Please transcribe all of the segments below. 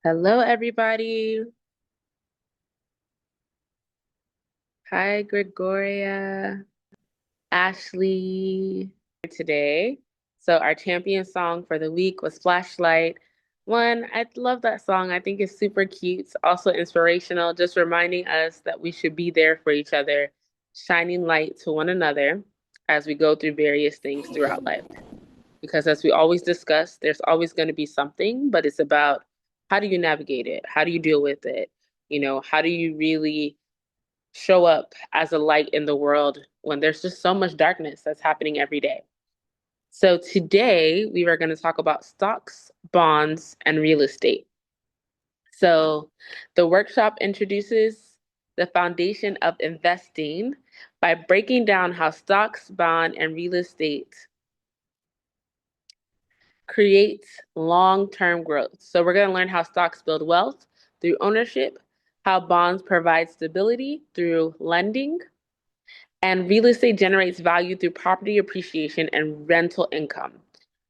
Hello, everybody. Hi, Gregoria, Ashley. Today, so our champion song for the week was Flashlight. One, I love that song. I think it's super cute. It's also inspirational, just reminding us that we should be there for each other, shining light to one another as we go through various things throughout life. Because as we always discuss, there's always going to be something, but it's about how do you navigate it? How do you deal with it? How do you really show up as a light in the world when there's just so much darkness that's happening every day? So today we are going to talk about stocks, bonds, and real estate. So the workshop introduces the foundation of investing by breaking down how stocks, bond, and real estate creates long-term growth. So we're going to learn how stocks build wealth through ownership, how bonds provide stability through lending, and real estate generates value through property appreciation and rental income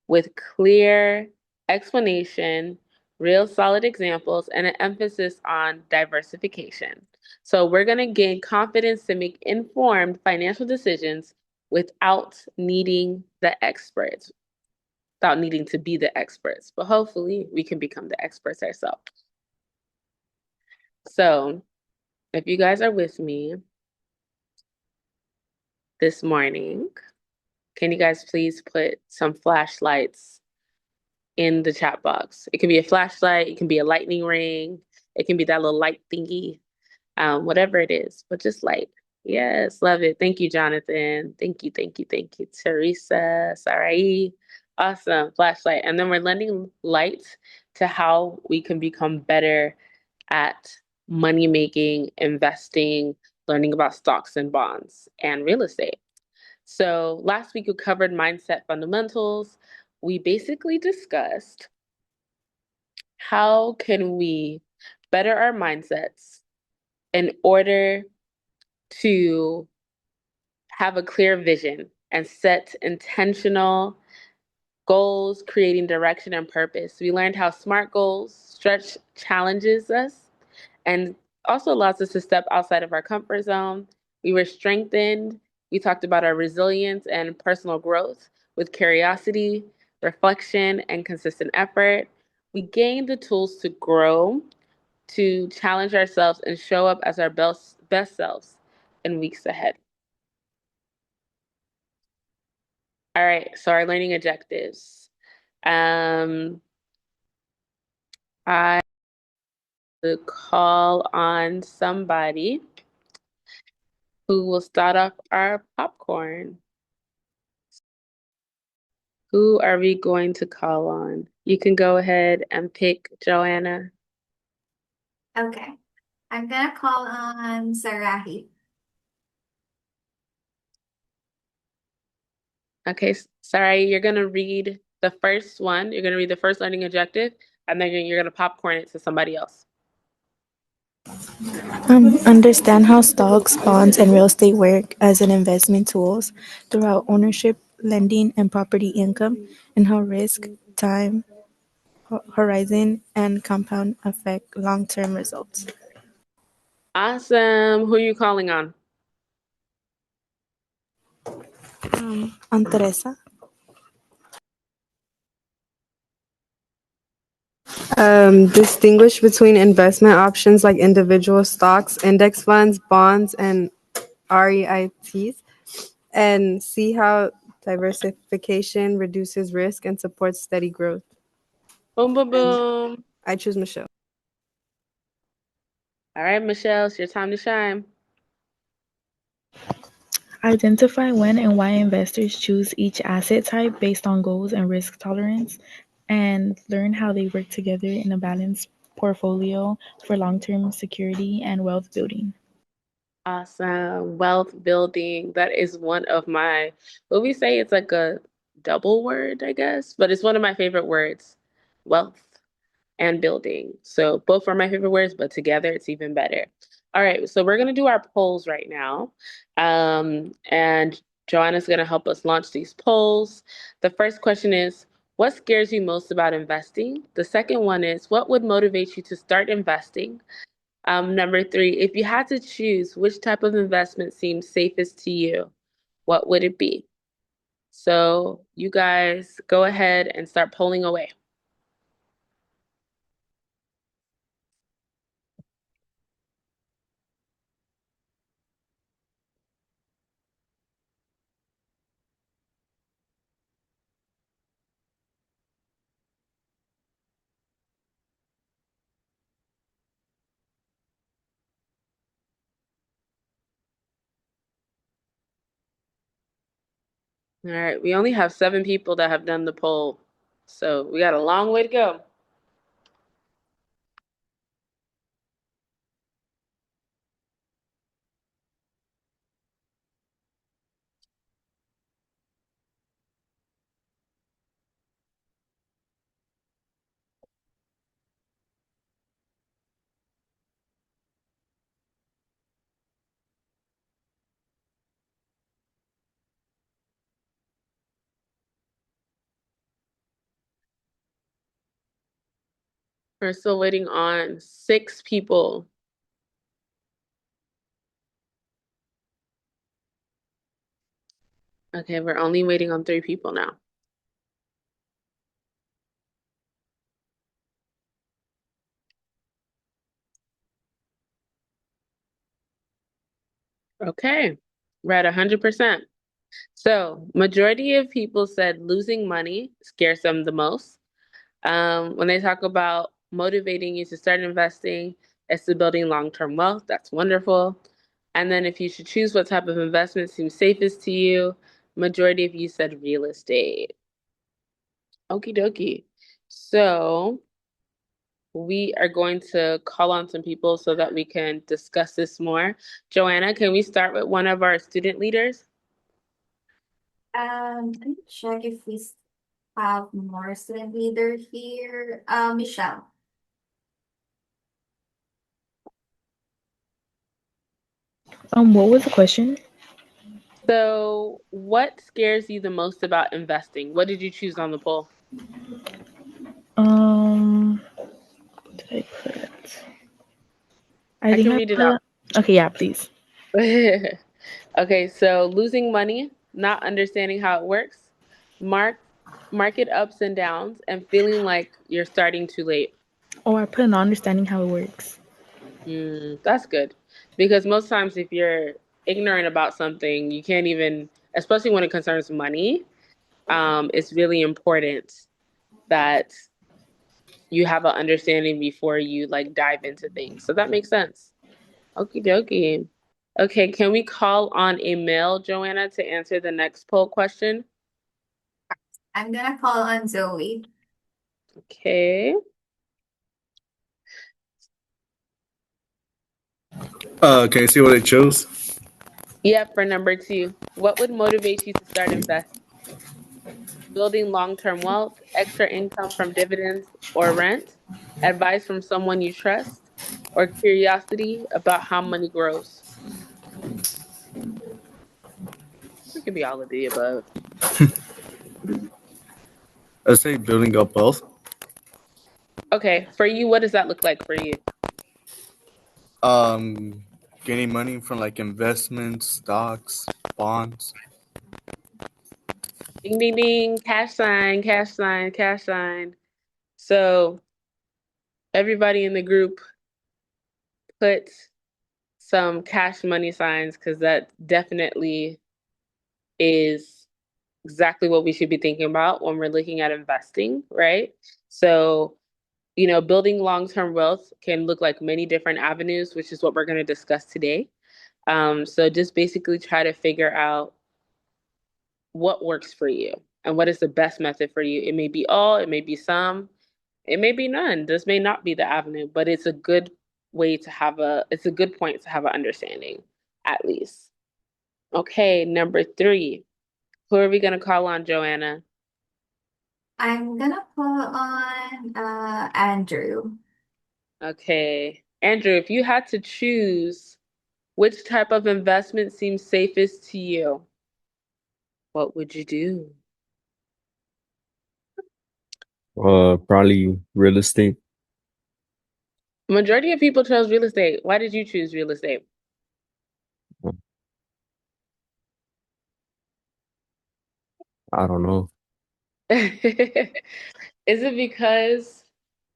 with clear explanation, real solid examples, and an emphasis on diversification. So we're going to gain confidence to make informed financial decisions without needing the experts, without needing to be the experts, but hopefully we can become the experts ourselves. So if you guys are with me this morning, can you guys please put some flashlights in the chat box? It can be a flashlight, it can be a lightning ring, it can be that little light thingy, whatever it is, but just light. Yes, love it. Thank you, Jonathan. Thank you, thank you, thank you, Teresa, Sarai. Awesome, flashlight. And then we're lending light to how we can become better at money making, investing, learning about stocks and bonds and real estate. So last week we covered mindset fundamentals. We basically discussed how can we better our mindsets in order to have a clear vision and set intentional goals, creating direction and purpose. We learned how SMART goals stretch challenges us and also allows us to step outside of our comfort zone. We were strengthened. We talked about our resilience and personal growth with curiosity, reflection, and consistent effort. We gained the tools to grow, to challenge ourselves, and show up as our best selves in weeks ahead. All right, so our learning objectives. Um, I will call on somebody who will start off our popcorn. Who are we going to call on? You can go ahead and pick Joanna. Okay. I'm gonna call on Sarahi. Okay, sorry, you're gonna read the first one. You're gonna read the first learning objective, and then you're gonna popcorn it to somebody else. Understand how stocks, bonds, and real estate work as an investment tools throughout ownership, lending, and property income, and how risk, time, horizon, and compound affect long-term results. Awesome. Who are you calling on? On Teresa. Distinguish between investment options like individual stocks, index funds, bonds, and REITs, and see how diversification reduces risk and supports steady growth. Boom, boom, And boom. I choose Michelle. All right, Michelle, it's your time to shine. Identify when and why investors choose each asset type based on goals and risk tolerance, and learn how they work together in a balanced portfolio for long-term security and wealth building. Awesome. Wealth building. That is one of my, what we say, it's like a double word, I guess, but it's one of my favorite words. Wealth and building. So both are my favorite words, but together it's even better. All right, so we're gonna do our polls right now. And Joanna's gonna help us launch these polls. The first question is, What scares you most about investing? The second one is, what would motivate you to start investing? Number three, if you had to choose which type of investment seems safest to you, what would it be? So you guys go ahead and start pulling away. All right, we only have 7 people that have done the poll, so we got a long way to go. We're still waiting on 6 people. Okay, we're only waiting on 3 people now. Okay, we're at 100%. So, majority of people said losing money scares them the most. When they talk about motivating you to start investing, it's to building long-term wealth. That's wonderful. And then if you should choose what type of investment seems safest to you, majority of you said real estate. Okie dokie. So we are going to call on some people so that we can discuss this more. Joanna, can we start with one of our student leaders? Let me check if we have more student leader here. Michelle. What was the question? So, what scares you the most about investing? What did you choose on the poll? What did I put? I I think can I read it out. put. Okay, yeah, please. Okay, so losing money, not understanding how it works, mark market ups and downs, and feeling like you're starting too late. Oh, I put not understanding how it works. That's good. Because most times if you're ignorant about something, you can't even, especially when it concerns money, it's really important that you have an understanding before you like dive into things. So that makes sense. Okie dokie. Okay, can we call on a male, Joanna, to answer the next poll question? I'm gonna call on Zoe. Okay. Can you see what I chose? Yeah, for number 2. What would motivate you to start investing? Building long-term wealth, extra income from dividends or rent, advice from someone you trust, or curiosity about how money grows? It could be all of the above. I'd say building up wealth. Okay, for you, what does that look like for you? Um, Getting money from like investments, stocks, bonds. Ding, ding, ding, cash sign, cash sign, cash sign. So everybody in the group put some cash money signs because that definitely is exactly what we should be thinking about when we're looking at investing, right? So, building long-term wealth can look like many different avenues, which is what we're going to discuss today. So just basically try to figure out what works for you and what is the best method for you. It may be all, it may be some, it may be none. This may not be the avenue, but it's a good it's a good point to have an understanding, at least. Okay, number 3. Who are we going to call on, Joanna? I'm gonna call on Andrew. Okay. Andrew, if you had to choose which type of investment seems safest to you, what would you do? Probably real estate. Majority of people chose real estate. Why did you choose real estate? I don't know. Is it because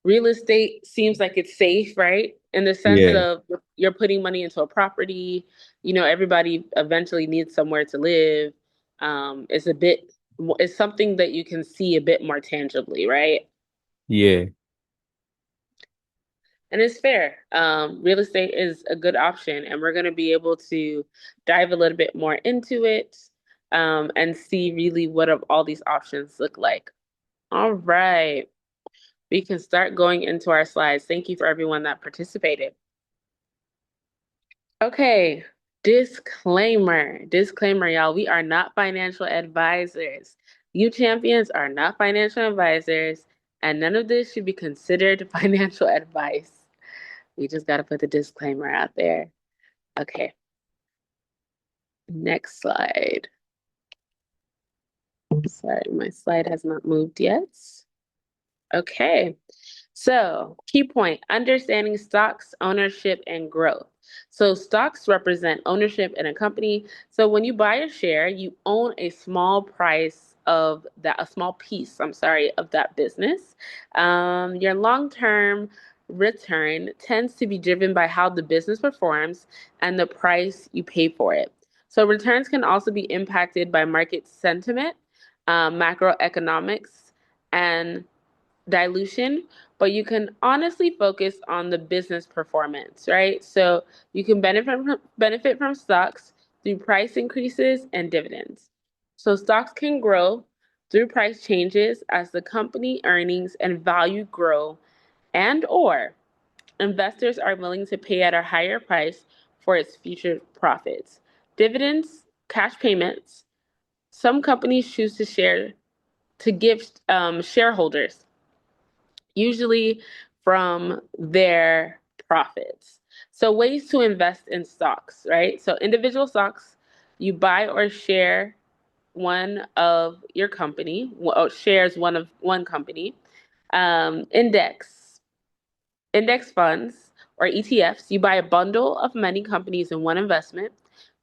real estate seems like it's safe, right? In the sense Yeah, of you're putting money into a property, everybody eventually needs somewhere to live. It's a bit, it's something that you can see a bit more tangibly, right? yeah. And it's fair. Real estate is a good option, and we're going to be able to dive a little bit more into it, and see really what of all these options look like. All right. We can start going into our slides. Thank you for everyone that participated. Okay, disclaimer. Disclaimer, y'all. We are not financial advisors. You champions are not financial advisors, and none of this should be considered financial advice. We just got to put the disclaimer out there. Okay, next slide. Sorry, my slide has not moved yet. Okay. So, key point, understanding stocks, ownership, and growth. So, stocks represent ownership in a company. So, when you buy a share, you own a small price of that, a small piece, I'm sorry, of that business. Your long term return tends to be driven by how the business performs and the price you pay for it. So, returns can also be impacted by market sentiment, macroeconomics, and dilution, but you can honestly focus on the business performance, right? So you can benefit from stocks through price increases and dividends. So stocks can grow through price changes as the company earnings and value grow, and or investors are willing to pay at a higher price for its future profits. Dividends, cash payments. Some companies choose to give shareholders usually from their profits. So, ways to invest in stocks, right? So, individual stocks, you buy or share one of your company, or shares one company. Index funds or ETFs, you buy a bundle of many companies in one investment,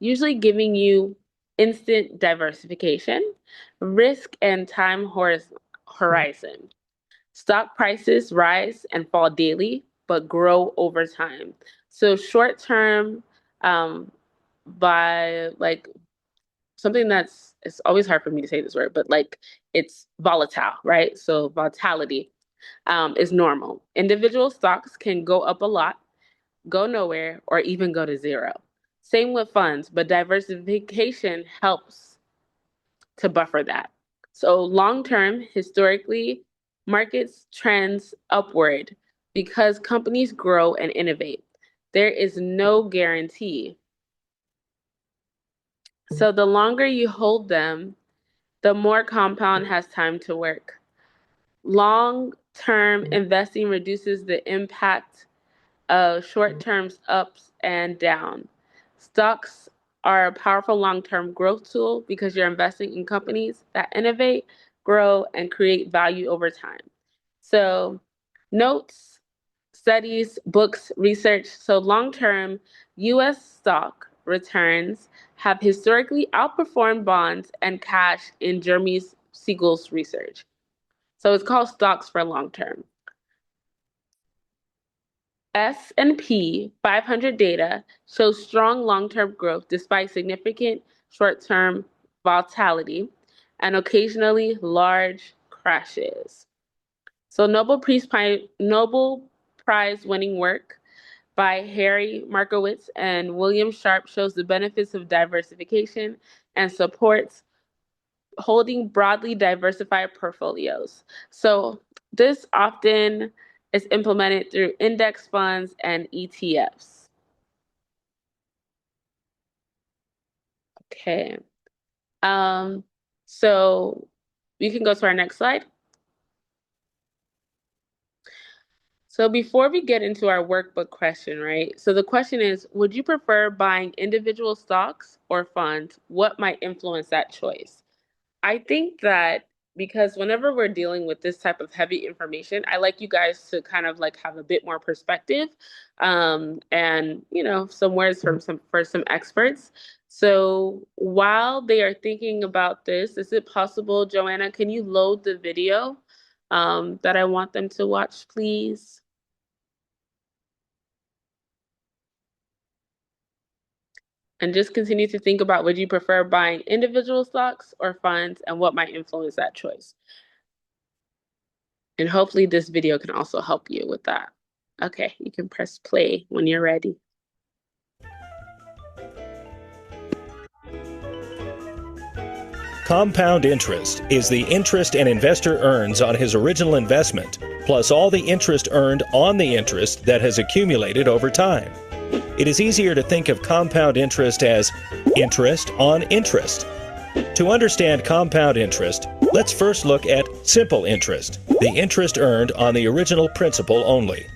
usually giving you instant diversification, risk, and time horizon. Stock prices rise and fall daily, but grow over time. So short term, by like something that's it's always hard for me to say this word, but like it's volatile, right? So volatility is normal. Individual stocks can go up a lot, go nowhere, or even go to zero. Same with funds, but diversification helps to buffer that. So long term, historically, markets trends upward because companies grow and innovate. There is no guarantee. So the longer you hold them, the more compound has time to work. Long term investing reduces the impact short term ups and down. Stocks are a powerful long term growth tool because you're investing in companies that innovate, grow, and create value over time. So, notes, studies, books, research. So, long term US stock returns have historically outperformed bonds and cash in Jeremy Siegel's research. So, it's called stocks for long term. S&P 500 data shows strong long-term growth despite significant short-term volatility and occasionally large crashes. So Nobel Prize winning work by Harry Markowitz and William Sharp shows the benefits of diversification and supports holding broadly diversified portfolios. So this often is implemented through index funds and ETFs. Okay. Um, so we can go to our next slide. So before we get into our workbook question, right? So the question is, would you prefer buying individual stocks or funds? What might influence that choice? I think that because whenever we're dealing with this type of heavy information, I like you guys to kind of like have a bit more perspective, and some words from some experts. So while they are thinking about this, is it possible, Joanna, can you load the video that I want them to watch, please? And just continue to think about, would you prefer buying individual stocks or funds, and what might influence that choice? And hopefully this video can also help you with that. Okay, you can press play when you're ready. Compound interest is the interest an investor earns on his original investment, plus all the interest earned on the interest that has accumulated over time. It is easier to think of compound interest as interest on interest. To understand compound interest, let's first look at simple interest, the interest earned on the original principal only.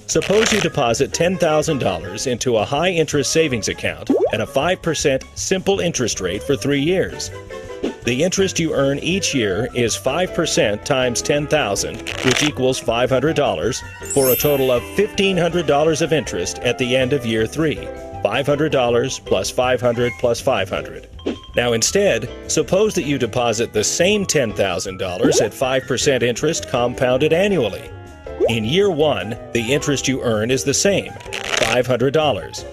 Suppose you deposit $10,000 into a high-interest savings account at a 5% simple interest rate for 3 years. The interest you earn each year is 5% times $10,000, which equals $500, for a total of $1,500 of interest at the end of year 3. $500 plus $500 plus $500. Now instead, suppose that you deposit the same $10,000 at 5% interest compounded annually. In year 1, the interest you earn is the same, $500.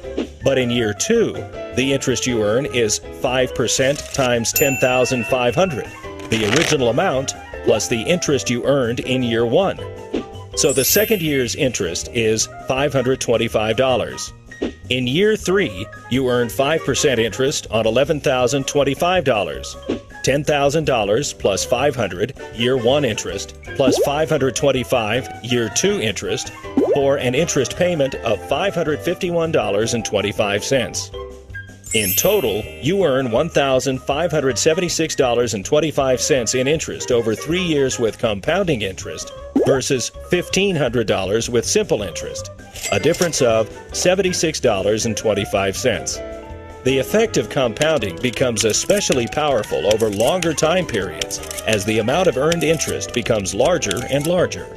But in year 2, the interest you earn is 5% times $10,500, the original amount plus the interest you earned in year 1. So the second year's interest is $525. In year 3, you earn 5% interest on $11,025. $10,000 plus $500, year 1 interest, plus $525, year 2 interest, for an interest payment of $551.25. In total, you earn $1,576.25 in interest over 3 years with compounding interest versus $1,500 with simple interest, a difference of $76.25. The effect of compounding becomes especially powerful over longer time periods as the amount of earned interest becomes larger and larger.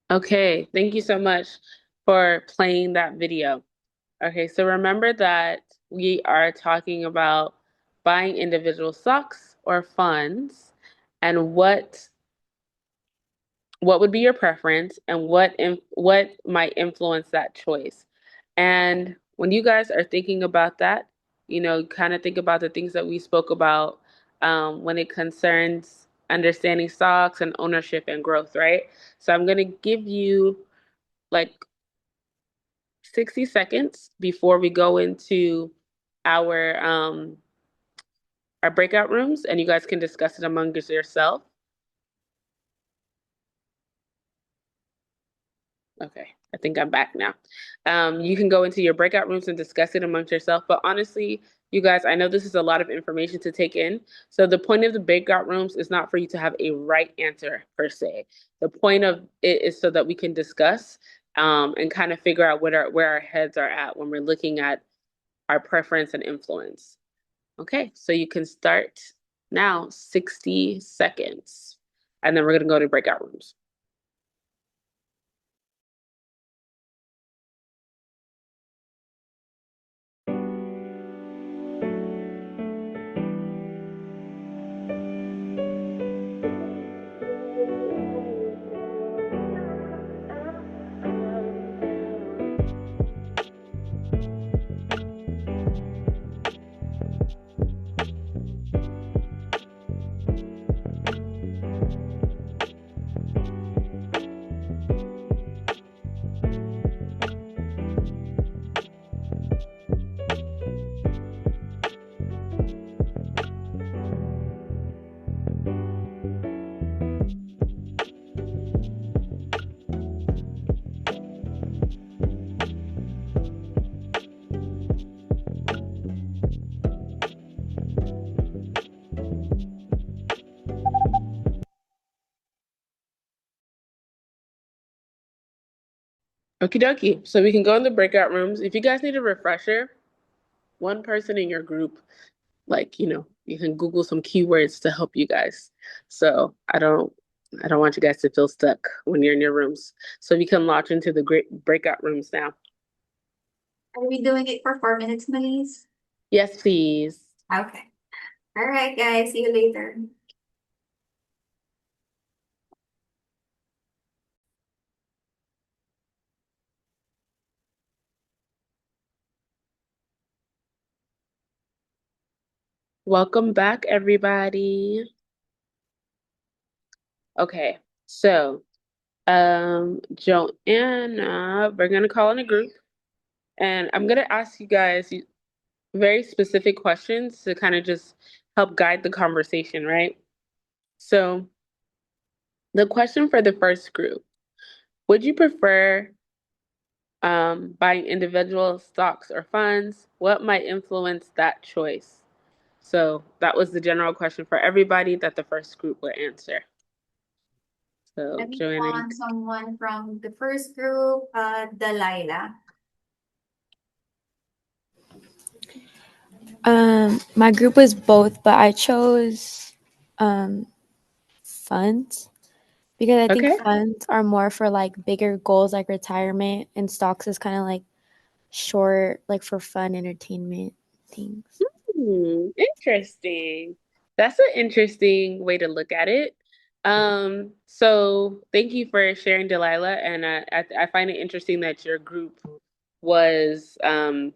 Okay, thank you so much for playing that video. Okay, so remember that we are talking about buying individual stocks or funds, and what would be your preference, and what might influence that choice. And when you guys are thinking about that, kind of think about the things that we spoke about when it concerns understanding stocks and ownership and growth, right? So I'm going to give you like 60 seconds before we go into our our breakout rooms, and you guys can discuss it among yourself. Okay, I think I'm back now. You can go into your breakout rooms and discuss it amongst yourself. But honestly, you guys, I know this is a lot of information to take in. So the point of the breakout rooms is not for you to have a right answer per se. The point of it is so that we can discuss and kind of figure out where our heads are at when we're looking at our preference and influence. Okay, so you can start now, 60 seconds. And then we're going to go to breakout rooms. Okie dokie. So we can go in the breakout rooms. If you guys need a refresher, one person in your group, like, you can Google some keywords to help you guys. So I don't want you guys to feel stuck when you're in your rooms. So we can launch into the great breakout rooms now. Are we doing it for 4 minutes, Maliz? Yes, please. Okay. All right, guys. See you later. Welcome back, everybody. Okay, so Joanna, we're gonna call in a group, and I'm gonna ask you guys very specific questions to kind of just help guide the conversation, right? So the question for the first group, would you prefer buying individual stocks or funds? What might influence that choice? So that was the general question for everybody that the first group would answer. So Let me Joanna, call on someone from the first group, Delilah. My group was both, but I chose funds because I think okay. funds are more for like bigger goals like retirement, and stocks is kind of like short, like for fun entertainment things. Interesting. That's an interesting way to look at it. So thank you for sharing, Delilah. And I find it interesting that your group was kind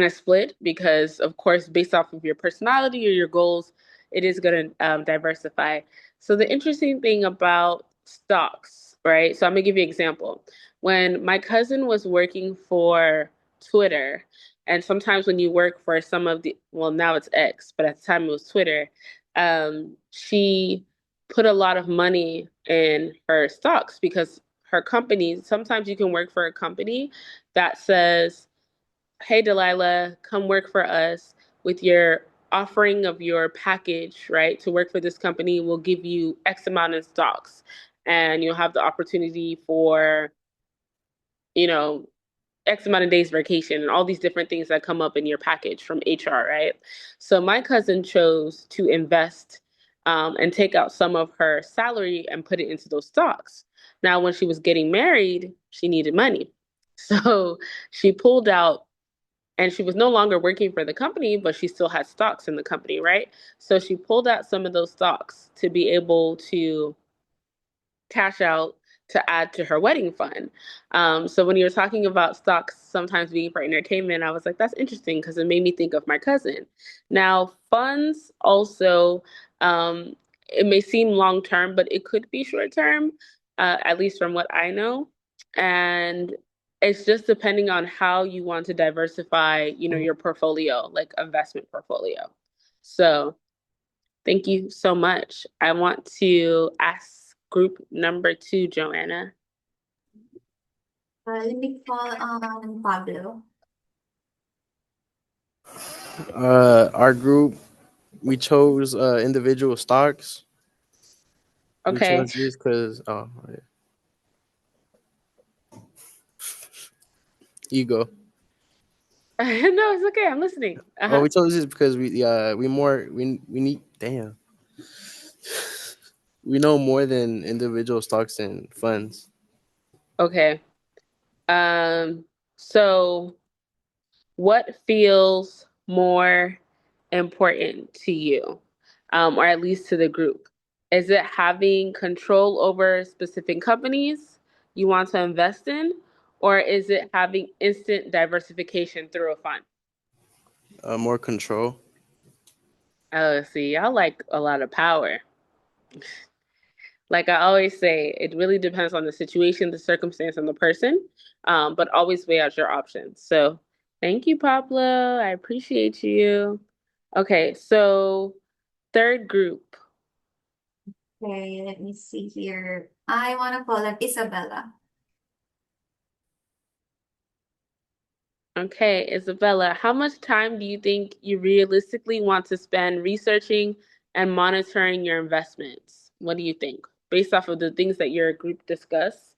of split because, of course, based off of your personality or your goals, it is going to diversify. So the interesting thing about stocks, right? So I'm gonna give you an example. When my cousin was working for Twitter, and sometimes when you work for some of the, well, now it's X, but at the time it was Twitter, she put a lot of money in her stocks because her company, sometimes you can work for a company that says, hey, Delilah, come work for us with your offering of your package, right? To work for this company, we'll give you X amount of stocks and you'll have the opportunity for, you know, X amount of days vacation and all these different things that come up in your package from HR, right? So my cousin chose to invest and take out some of her salary and put it into those stocks. Now, when she was getting married, she needed money. So she pulled out, and she was no longer working for the company, but she still had stocks in the company, right? So she pulled out some of those stocks to be able to cash out to add to her wedding fund. So when you were talking about stocks sometimes being for entertainment, I was like, that's interesting because it made me think of my cousin. Now, funds also, it may seem long term, but it could be short term, at least from what I know. And it's just depending on how you want to diversify, your portfolio, like investment portfolio. So thank you so much. I want to ask group number 2, Joanna. Let me call on Pablo. Our group, we chose individual stocks. We Okay. chose this because you go. No, it's okay. I'm listening. Oh, Uh-huh. we chose this because we need damn. We know more than individual stocks and funds. Okay. So what feels more important to you, or at least to the group? Is it having control over specific companies you want to invest in, or is it having instant diversification through a fund? More control. Oh, see, y'all like a lot of power. Like I always say, it really depends on the situation, the circumstance, and the person, but always weigh out your options. So thank you, Pablo. I appreciate you. Okay, so third group. Okay, let me see here. I want to call on Isabella. Okay, Isabella, how much time do you think you realistically want to spend researching and monitoring your investments? What do you think? Based off of the things that your group discuss,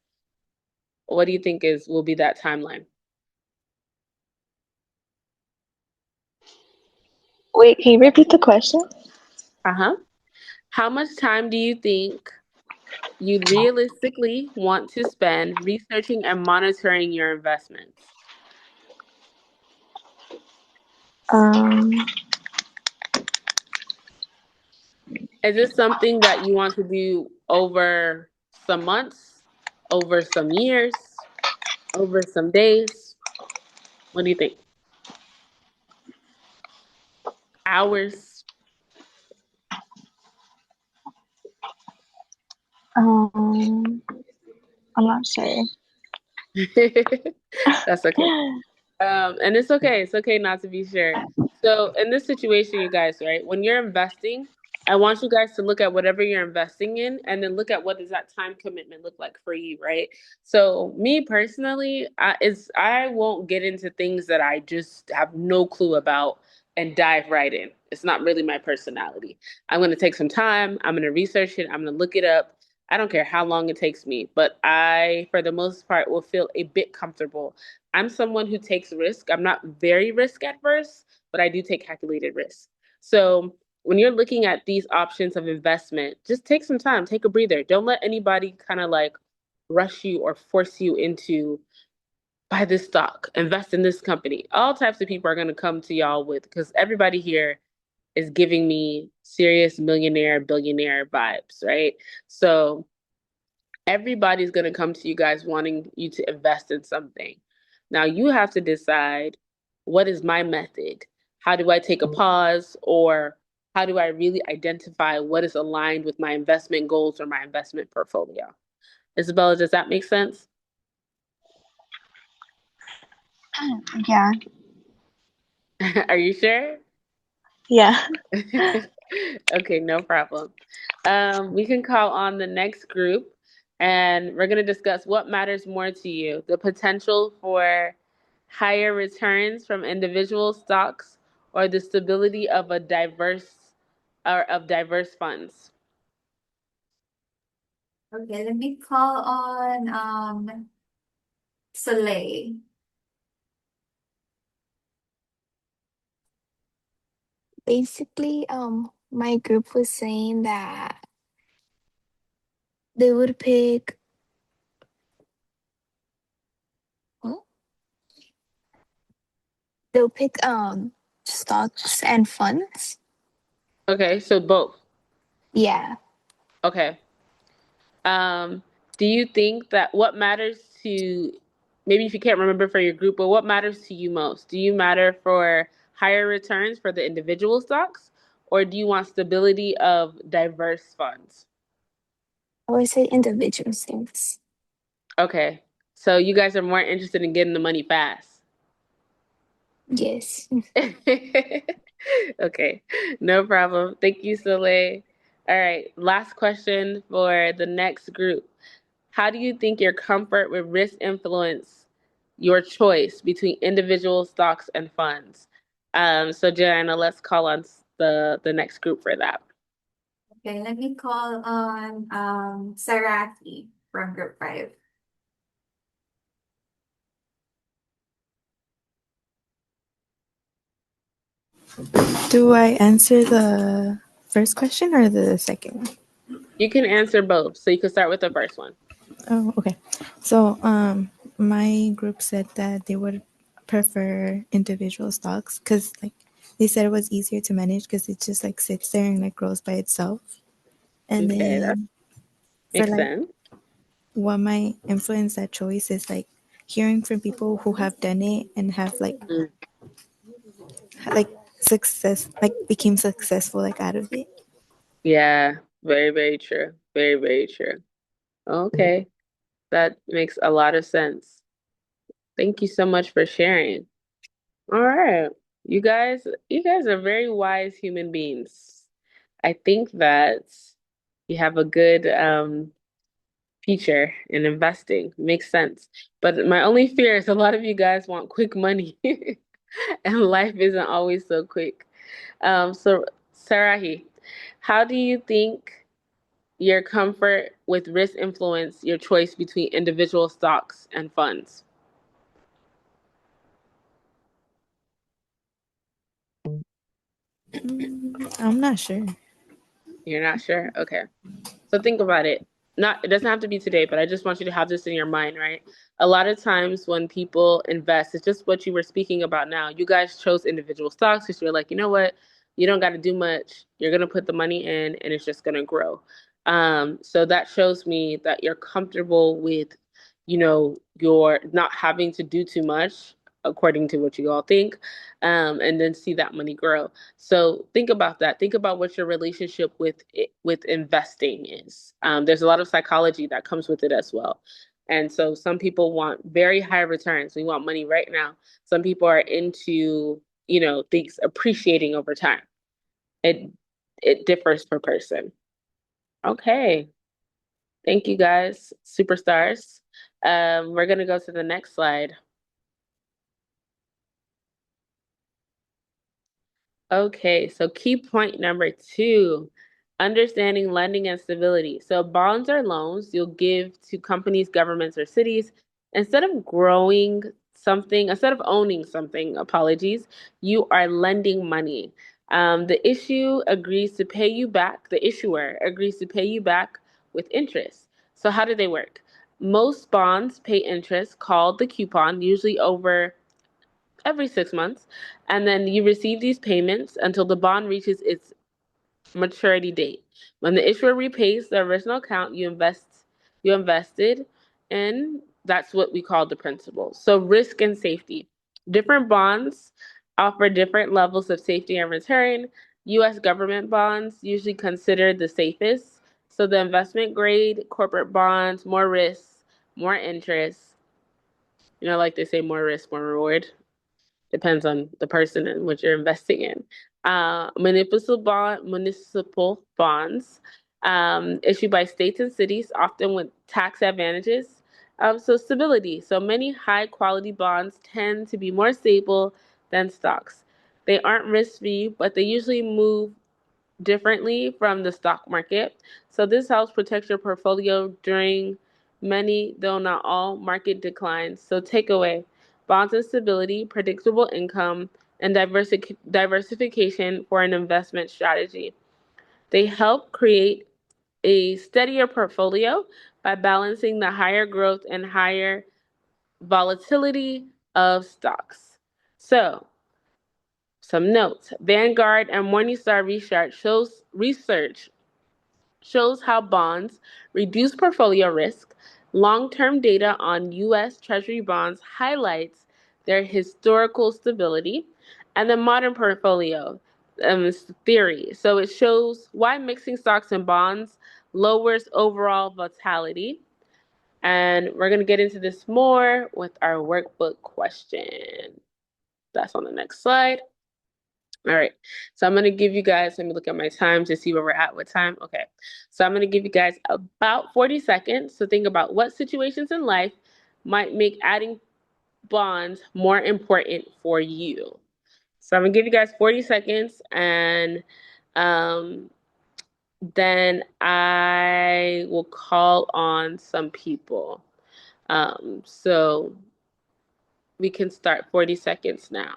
what do you think will be that timeline? Wait, can you repeat the question? Uh-huh. How much time do you think you'd realistically want to spend researching and monitoring your investments? Um, Is this something that you want to do over some months, over some years, over some days? What do you think? Hours? um, I'm not sure. That's okay. And it's okay. It's okay not to be sure. So in this situation, you guys, right? When you're investing, I want you guys to look at whatever you're investing in and then look at what does that time commitment look like for you, right? So me personally, I won't get into things that I just have no clue about and dive right in. It's not really my personality. I'm going to take some time. I'm going to research it. I'm going to look it up. I don't care how long it takes me, but I, for the most part, will feel a bit comfortable. I'm someone who takes risk. I'm not very risk adverse, but I do take calculated risk. So when you're looking at these options of investment, just take some time, take a breather. Don't let anybody kind of like rush you or force you into buy this stock, invest in this company. All types of people are going to come to y'all with because everybody here is giving me serious millionaire, billionaire vibes, right? So everybody's going to come to you guys wanting you to invest in something. Now you have to decide, what is my method? How do I take a pause, or how do I really identify what is aligned with my investment goals or my investment portfolio? Isabella, does that make sense? Yeah, Are you sure? yeah. Okay, no problem. We can call on the next group and we're going to discuss what matters more to you, the potential for higher returns from individual stocks or the stability of a diverse or of diverse funds. Okay, let me call on Soleil. Basically, my group was saying that they would pick hmm? they'll pick stocks and funds. Okay, so both. Yeah. Okay. Um, do you think that what matters to, maybe if you can't remember for your group, but what matters to you most? Do you matter for higher returns for the individual stocks, or do you want stability of diverse funds? I would say individual things. Okay. So you guys are more interested in getting the money fast. Yes. Okay. No problem. Thank you, Soleil. All right. Last question for the next group. How do you think your comfort with risk influence your choice between individual stocks and funds? So Joanna, let's call on the next group for that. Okay, let me call on Saraki from Group 5. Do I answer the first question or the second one? You can answer both, so you can start with the first one. Oh, okay. So, my group said that they would prefer individual stocks because, like, they said it was easier to manage because it just like sits there and like grows by itself. And Okay, that then for makes like sense. what might influence that choice is like hearing from people who have done it and have Mm. like success, like became successful like out of it. Yeah, very, very true. Very, very true. Okay, that makes a lot of sense. Thank you so much for sharing. All right. You guys are very wise human beings. I think that you have a good future in investing. Makes sense. But my only fear is a lot of you guys want quick money and life isn't always so quick. So Sarahi, how do you think your comfort with risk influence your choice between individual stocks and funds? I'm not sure. You're not sure? Okay. So think about it. Not it doesn't have to be today, but I just want you to have this in your mind, right? A lot of times when people invest, it's just what you were speaking about now. You guys chose individual stocks because you're like, you know what? You don't got to do much. You're gonna put the money in, and it's just gonna grow. So that shows me that you're comfortable with, your not having to do too much, according to what you all think, and then see that money grow. So think about that. Think about what your relationship with investing is. There's a lot of psychology that comes with it as well. And so some people want very high returns. We want money right now. Some people are into, things appreciating over time. It it differs per person. Okay. Thank you guys, superstars. We're gonna go to the next slide. Okay, so key point number two, understanding lending and stability. So bonds are loans you'll give to companies, governments, or cities. Instead of owning something, apologies, you are lending money. The issuer agrees to pay you back with interest. So how do they work? Most bonds pay interest called the coupon, usually over every 6 months, and then you receive these payments until the bond reaches its maturity date. When the issuer repays the original account you invested in, that's what we call the principal. So risk and safety. Different bonds offer different levels of safety and return. US government bonds usually considered the safest. So the investment grade corporate bonds, more risks, more interest. Like they say, more risk, more reward. Depends on the person and what you're investing in. Municipal bonds issued by states and cities, often with tax advantages. So stability. So many high quality bonds tend to be more stable than stocks. They aren't risk free, but they usually move differently from the stock market. So this helps protect your portfolio during many, though not all, market declines. So takeaway, bonds and stability, predictable income, and diversification for an investment strategy. They help create a steadier portfolio by balancing the higher growth and higher volatility of stocks. So some notes. Vanguard and Morningstar research shows how bonds reduce portfolio risk. Long-term data on US Treasury bonds highlights their historical stability. And the modern portfolio theory. So it shows why mixing stocks and bonds lowers overall volatility. And we're going to get into this more with our workbook question. That's on the next slide. All right. So I'm going to give you guys, let me look at my time to see where we're at with time. Okay. So I'm going to give you guys about 40 seconds to think about what situations in life might make adding bonds more important for you. So I'm going to give you guys 40 seconds and um, then I will call on some people. So we can start 40 seconds now.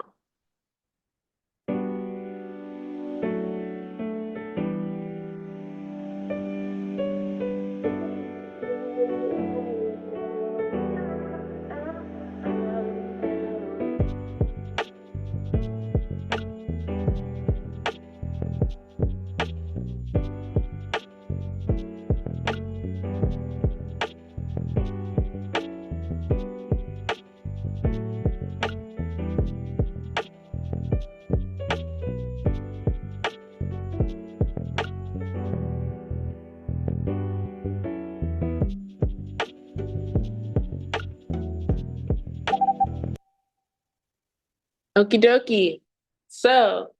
Okie dokie. So,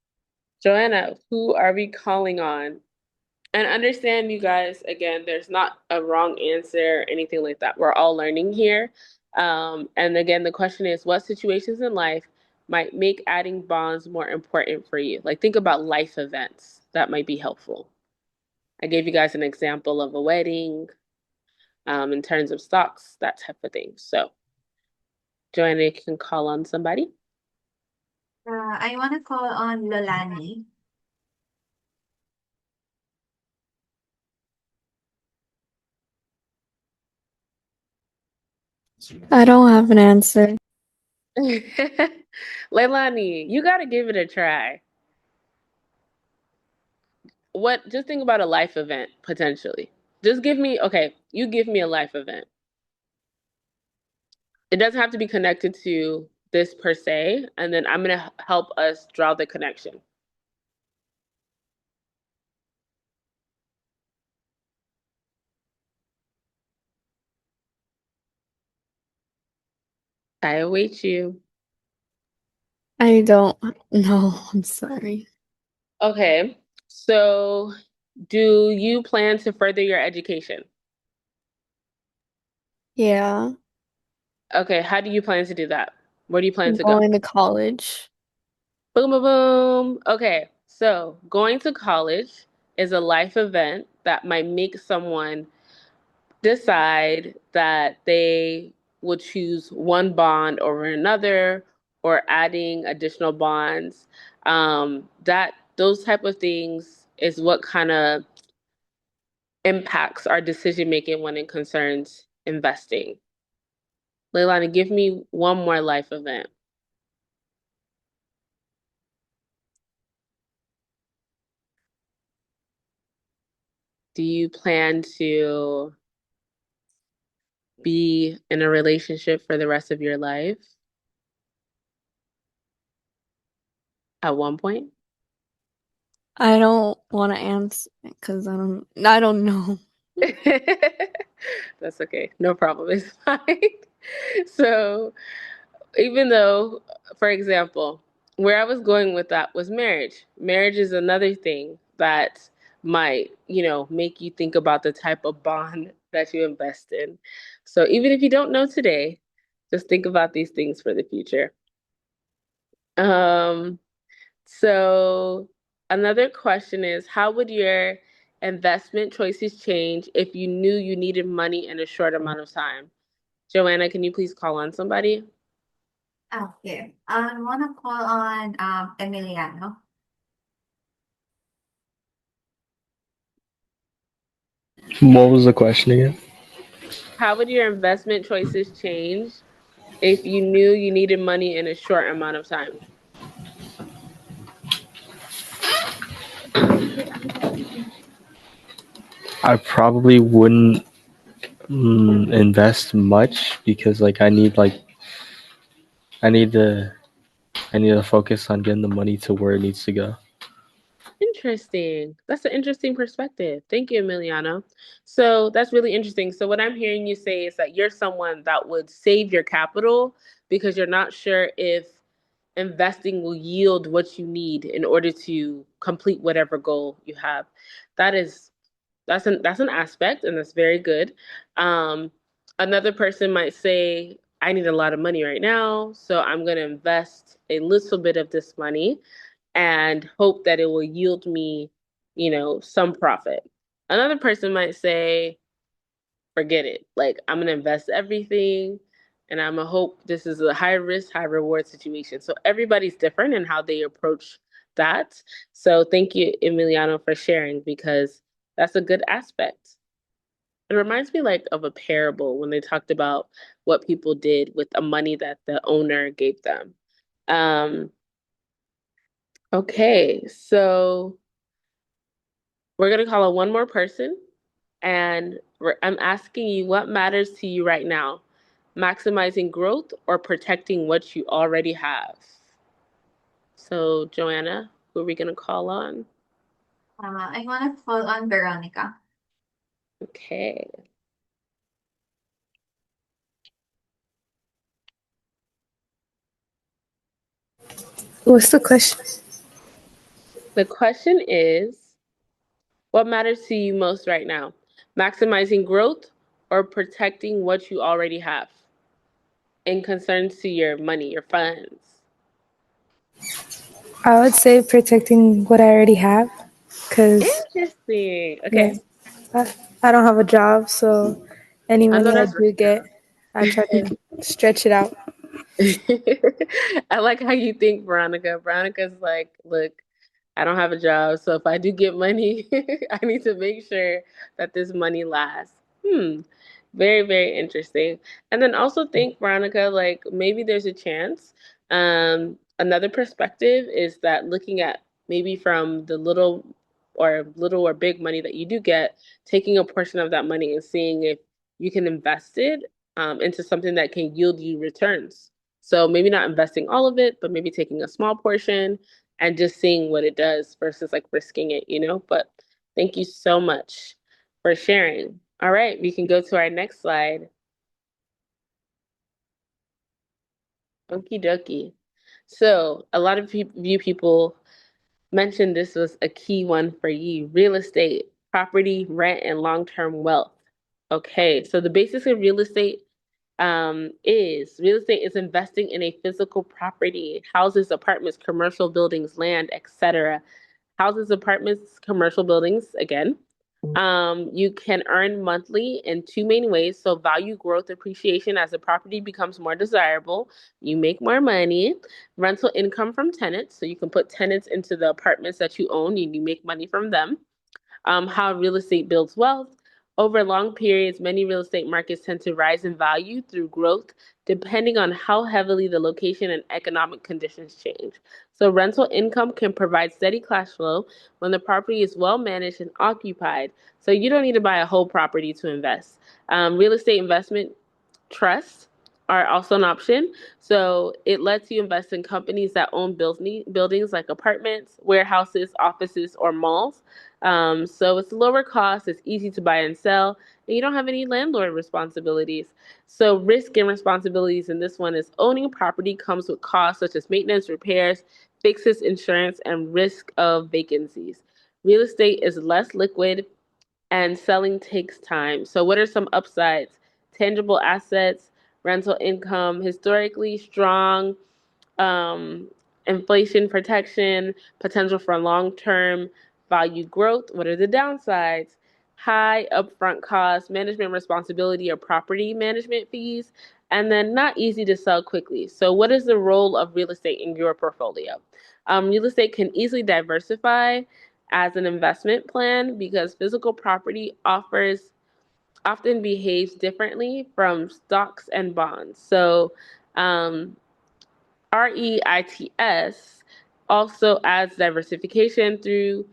Joanna, who are we calling on? And understand, you guys, again, there's not a wrong answer or anything like that. We're all learning here. And again, the question is, what situations in life might make adding bonds more important for you? Like, think about life events that might be helpful. I gave you guys an example of a wedding, in terms of stocks, that type of thing. So, Joanna, you can call on somebody. I want to call on Lolani. I don't have an answer. Leilani, you got to give it a try. Just think about a life event potentially. Just give me, okay, you give me a life event. It doesn't have to be connected to this per se, and then I'm going to help us draw the connection. I await you. I don't know. I'm sorry. Okay, so do you plan to further your education? Yeah, Okay, how do you plan to do that? Where do you plan I'm to go? going to college. Boom, boom, boom. Okay, so going to college is a life event that might make someone decide that they will choose one bond over another or adding additional bonds. That those type of things is what kind of impacts our decision making when it concerns investing. Leilani, give me one more life event. Do you plan to be in a relationship for the rest of your life at one point? I don't want to answer because I don't know. That's okay. No problem. It's fine. So, even though, for example, where I was going with that was marriage. Marriage is another thing that might, make you think about the type of bond that you invest in. So, even if you don't know today, just think about these things for the future. Um, So, another question is, how would your investment choices change if you knew you needed money in a short amount of time? Joanna, can you please call on somebody? Okay. I want to call on Emiliano. What was the question again? How would your investment choices change if you knew you needed money in a short amount of time? I probably wouldn't invest much because like I need to I need to focus on getting the money to where it needs to go. Interesting. That's an interesting perspective. Thank you, Emiliano. So that's really interesting. So what I'm hearing you say is that you're someone that would save your capital because you're not sure if investing will yield what you need in order to complete whatever goal you have. That is that's an aspect and that's very good. Um, Another person might say, I need a lot of money right now, so I'm going to invest a little bit of this money and hope that it will yield me, some profit. Another person might say, forget it. Like, I'm going to invest everything and I'm going to hope this is a high risk, high reward situation. So everybody's different in how they approach that. So thank you, Emiliano, for sharing because that's a good aspect. It reminds me like of a parable when they talked about what people did with the money that the owner gave them. Um, okay, so we're gonna call on one more person, and I'm asking you what matters to you right now, maximizing growth or protecting what you already have. So, Joanna, who are we gonna call on? I want to call on Veronica. Okay. What's the question? The question is, what matters to you most right now, maximizing growth or protecting what you already have in concerns to your money, your funds? I would say protecting what I already have, because Interesting. yeah, Okay. I, I don't have a job, so any I know money I that's do get, I try to stretch it out. I like how you think, Veronica. Veronica's like, look, I don't have a job, so if I do get money, I need to make sure that this money lasts. Hmm. Very, very interesting. And then also think, Veronica, like maybe there's a chance. Another perspective is that looking at maybe from the little or big money that you do get, taking a portion of that money and seeing if you can invest it into something that can yield you returns. So maybe not investing all of it, but maybe taking a small portion and just seeing what it does versus like risking it, you know? But thank you so much for sharing. All right, we can go to our next slide. Okie dokie. So, a lot of you people mentioned this was a key one for you: real estate, property, rent, and long term wealth. Okay, so the basics of real estate is investing in a physical property, houses, apartments, commercial buildings, land, etc. Houses, apartments, commercial buildings, again. You can earn monthly in two main ways. So, value growth appreciation as the property becomes more desirable, you make more money. Rental income from tenants. So, you can put tenants into the apartments that you own and you make money from them. How real estate builds wealth. Over long periods, many real estate markets tend to rise in value through growth, depending on how heavily the location and economic conditions change. So, rental income can provide steady cash flow when the property is well managed and occupied. So, you don't need to buy a whole property to invest. Real estate investment trusts are also an option. So it lets you invest in companies that own buildings like apartments, warehouses, offices, or malls. So it's lower cost, it's easy to buy and sell, and you don't have any landlord responsibilities. So risk and responsibilities in this one is owning property comes with costs such as maintenance, repairs, fixes, insurance, and risk of vacancies. Real estate is less liquid and selling takes time. So, what are some upsides? Tangible assets, rental income, historically strong, um, inflation protection, potential for long term value growth. What are the downsides? High upfront costs, management responsibility or property management fees, and then not easy to sell quickly. So, what is the role of real estate in your portfolio? Real estate can easily diversify as an investment plan because physical property offers often behaves differently from stocks and bonds. So, um, REITs also adds diversification through,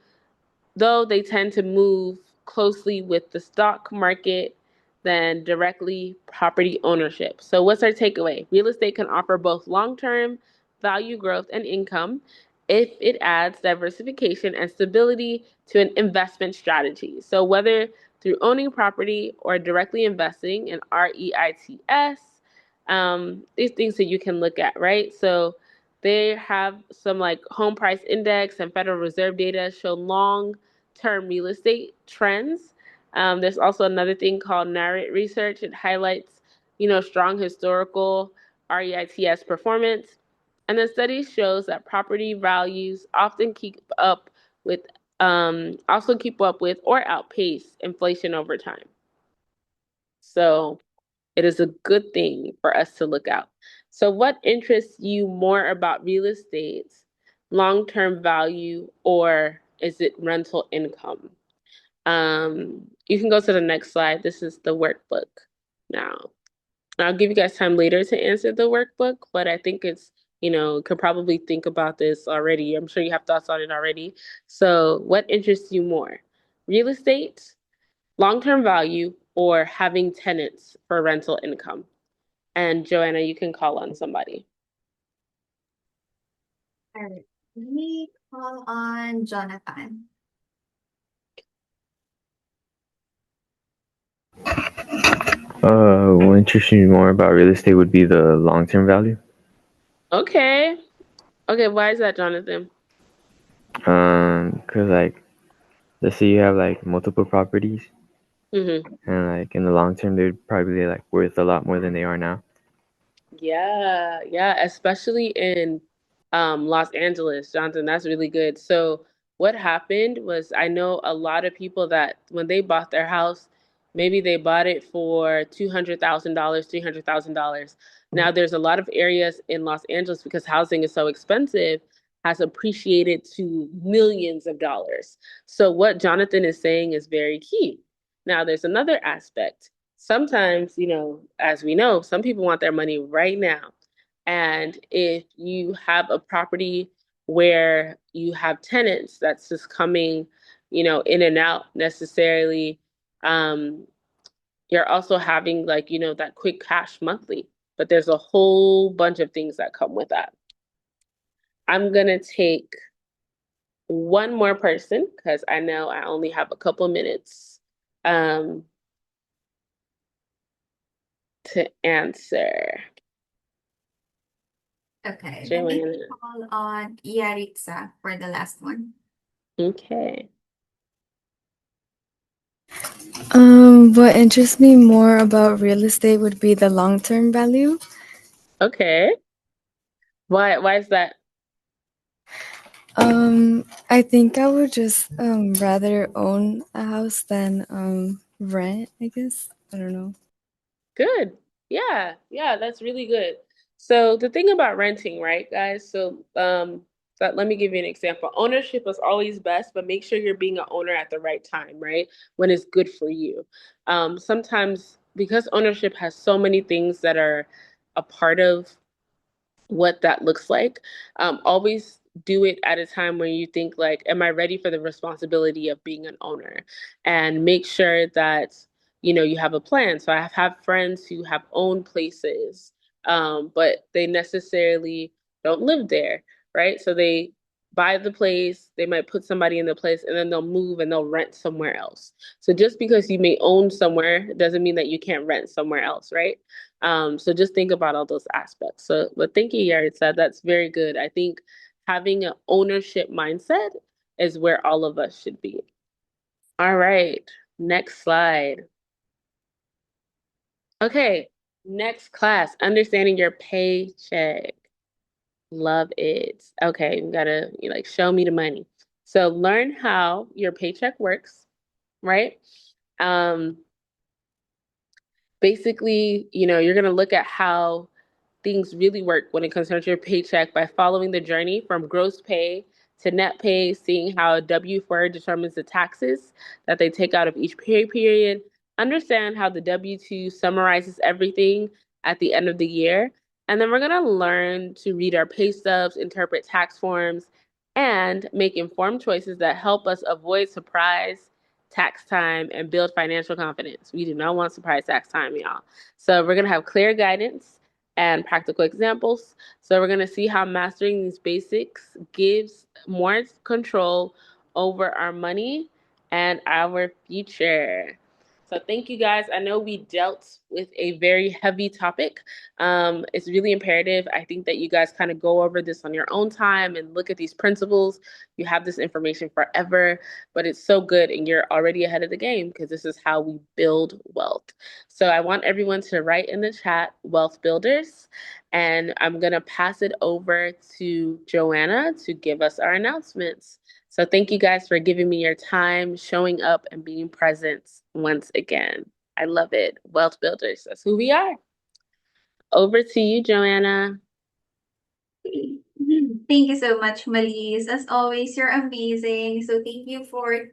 though they tend to move closely with the stock market than directly property ownership. So, what's our takeaway? Real estate can offer both long term value growth and income if it adds diversification and stability to an investment strategy. So, whether through owning property or directly investing in REITs, these things that you can look at, right? So, they have some like home price index and Federal Reserve data show long-term real estate trends. There's also another thing called Narrate Research. It highlights, strong historical REITs performance. And the study shows that property values often keep up with or outpace inflation over time. So it is a good thing for us to look out. So, what interests you more about real estate, long term value, or is it rental income? You can go to the next slide. This is the workbook now. I'll give you guys time later to answer the workbook, but I think could probably think about this already. I'm sure you have thoughts on it already. So, what interests you more? Real estate, long term value, or having tenants for rental income? And Joanna, you can call on somebody. All right. Let me call on Jonathan. What interests me more about real estate would be the long-term value. Okay. Okay, why is that, Jonathan? Cause like, let's say you have like multiple properties, Mm-hmm. and like in the long term, they're probably like worth a lot more than they are now. Yeah, yeah, especially in Los Angeles, Jonathan. That's really good. So what happened was I know a lot of people that when they bought their house, maybe they bought it for $200,000, $300,000. Now there's a lot of areas in Los Angeles because housing is so expensive, has appreciated to millions of dollars. So what Jonathan is saying is very key. Now there's another aspect. sometimes, as we know, some people want their money right now. And if you have a property where you have tenants that's just coming, in and out necessarily, um, you're also having like, that quick cash monthly. But there's a whole bunch of things that come with that. I'm gonna take one more person because I know I only have a couple minutes um, to answer. Okay, let me Joanna. call on Yaritza for the last one. Okay. What interests me more about real estate would be the long-term value. Okay. Why is that? I think I would just rather own a house than rent, I guess. I don't know. Good. Yeah, that's really good. So the thing about renting, right, guys? So let me give you an example. Ownership is always best, but make sure you're being an owner at the right time, right? When it's good for you. Sometimes because ownership has so many things that are a part of what that looks like. Always do it at a time when you think like, am I ready for the responsibility of being an owner? And make sure that you have a plan. So I have had friends who have owned places, but they necessarily don't live there, right? So they buy the place, they might put somebody in the place, and then they'll move and they'll rent somewhere else. So just because you may own somewhere doesn't mean that you can't rent somewhere else, right? So just think about all those aspects. So, but thank you, Yaritza. That's very good. I think having an ownership mindset is where all of us should be. All right, next slide. Okay, next class, understanding your paycheck. Love it. Okay, you gotta show me the money. So learn how your paycheck works, right? Um, Basically, you're going to look at how things really work when it concerns your paycheck by following the journey from gross pay to net pay, seeing how W-4 determines the taxes that they take out of each pay period, understand how the W-2 summarizes everything at the end of the year, and then we're going to learn to read our pay stubs, interpret tax forms, and make informed choices that help us avoid surprise tax time and build financial confidence. We do not want surprise tax time, y'all. So we're going to have clear guidance and practical examples. So we're going to see how mastering these basics gives more control over our money and our future. So thank you guys. I know we dealt with a very heavy topic. It's really imperative. I think that you guys kind of go over this on your own time and look at these principles. You have this information forever, but it's so good and you're already ahead of the game because this is how we build wealth. So I want everyone to write in the chat wealth builders, and I'm going to pass it over to Joanna to give us our announcements. So thank you guys for giving me your time, showing up, and being present once again. I love it. Wealth builders, that's who we are. Over to you, Joanna. Thank you so much, Maliz. As always, you're amazing. So thank you for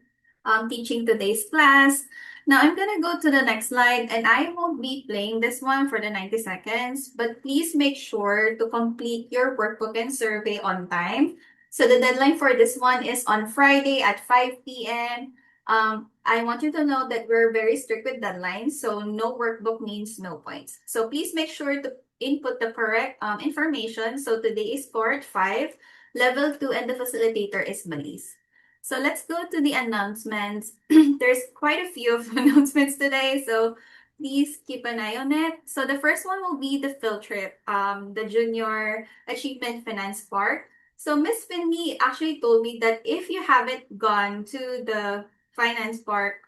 teaching today's class. Now I'm gonna go to the next slide, and I won't be playing this one for the 90 seconds, but please make sure to complete your workbook and survey on time. So the deadline for this one is on Friday at 5 p.m. I want you to know that we're very strict with deadlines, so no workbook means no points. So please make sure to input the correct information. So today is cohort 5, level 2, and the facilitator is Maliz. So let's go to the announcements. There's quite a few of announcements today, so please keep an eye on it. So the first one will be the field trip, the Junior Achievement Finance Park. So Miss Finley actually told me that if you haven't gone to the Finance Park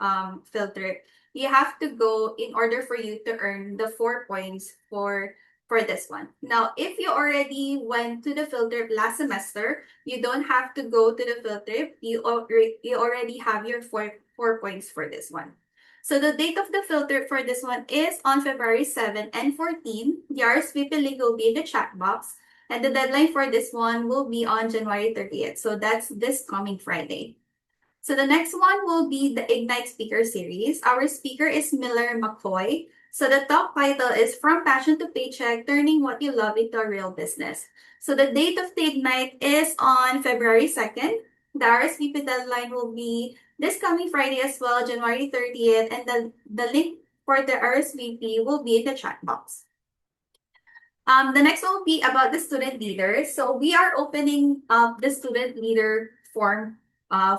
field trip, you have to go in order for you to earn the 4 points for this one. Now, if you already went to the field trip last semester, you don't have to go to the field trip. You already have your four points for this one. So the date of the field trip for this one is on February 7 and 14. The RSVP link will be in the chat box. And the deadline for this one will be on January 30th. So that's this coming Friday. So the next one will be the Ignite Speaker Series. Our speaker is Miller McCoy. So the top title is From Passion to Paycheck, Turning What You Love into a Real Business. So the date of the Ignite is on February 2nd. The RSVP deadline will be this coming Friday as well, January 30th. And the link for the RSVP will be in the chat box. The next one will be about the student leader. So we are opening up the student leader form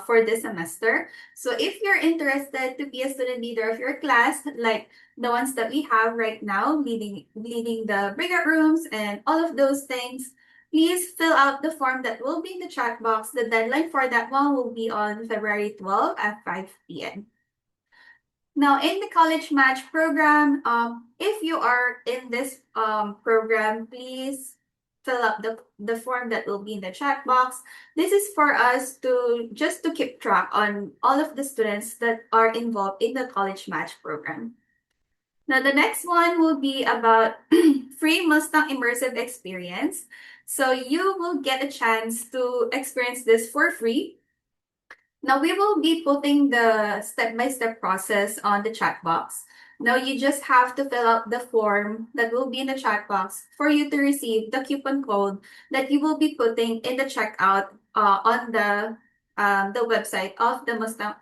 for this semester. So if you're interested to be a student leader of your class, like the ones that we have right now, leading the breakout rooms and all of those things, please fill out the form that will be in the chat box. The deadline for that one will be on February 12 at 5 p.m. Now, in the college match program, if you are in this program, please fill up the form that will be in the chat box. This is for us to just to keep track on all of the students that are involved in the college match program. Now, the next one will be about free Mustang immersive experience. So you will get a chance to experience this for free. Now we will be putting the step-by-step process on the chat box. Now you just have to fill out the form that will be in the chat box for you to receive the coupon code that you will be putting in the checkout on the website of the Mustang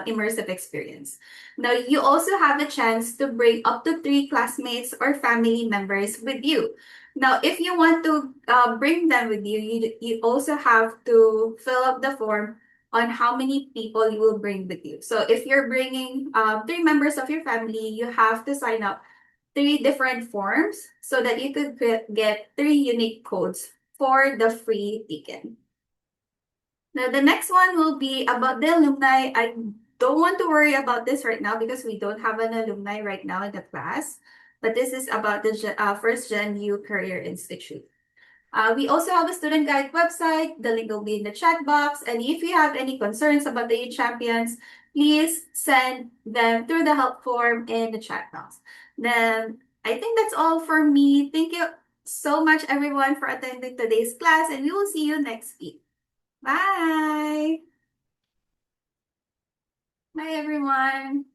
Immersive Experience. Now you also have a chance to bring up to 3 classmates or family members with you. Now, if you want to bring them with you, you also have to fill up the form on how many people you will bring with you. So if you're bringing 3 members of your family, you have to sign up 3 different forms so that you could get 3 unique codes for the free ticket. Now, the next one will be about the alumni. I don't want to worry about this right now because we don't have an alumni right now in the class, but this is about the First Gen U Career Institute. We also have a student guide website. The link will be in the chat box. And if you have any concerns about the youth champions, please send them through the help form in the chat box. Then I think that's all for me. Thank you so much, everyone, for attending today's class, and we will see you next week. Bye. Bye, everyone.